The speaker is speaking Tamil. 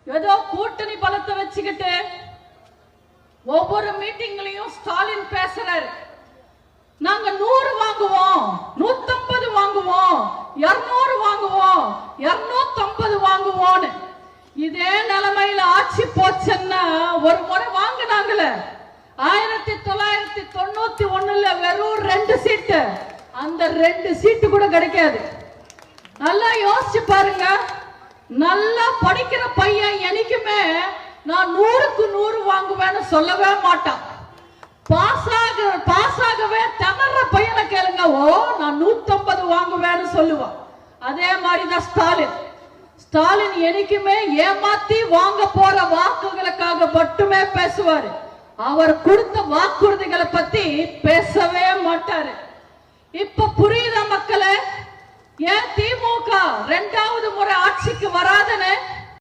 ஏதோ கூட்டணி பலத்தை வச்சுக்கிட்டு ஒவ்வொரு மீட்டிங்லயும் ஸ்டாலின் பேசுறாரு. நாங்க 100 வாங்குவோம், 150 வாங்குவோம், 200 வாங்குவோம், 250 வாங்குவோம். இதே நிலைமையில ஆட்சி போச்சுன்னா ஒரு முறை வாங்கினாங்களே 1991 வெறும் 2 சீட்டு, அந்த 2 சீட்டு கூட கிடைக்காது. நல்லா யோசிச்சு பாருங்க. நல்லா படிக்கிற பையன் என்னைக்குமே நான் 100க்கு 100 வாங்குவேன்னு சொல்லவே மாட்டான். பாஸ் ஆகவே திணற பையனை கேளுங்க, ஓ நான் 150 வாங்குவேன்னு சொல்லுவான். அதே மாதிரிதான் ஸ்டாலின் என்னைக்குமே ஏமாத்தி வாங்க போற வாக்குகளுக்காக மட்டுமே பேசுவாரு. அவர் கொடுத்த வாக்குறுதிகளை பத்தி பேசவே மாட்டாரு. இப்ப புரியுத மக்களே, ஏன் திமுக 2வது முறை ஆட்சிக்கு வராதுன்னு?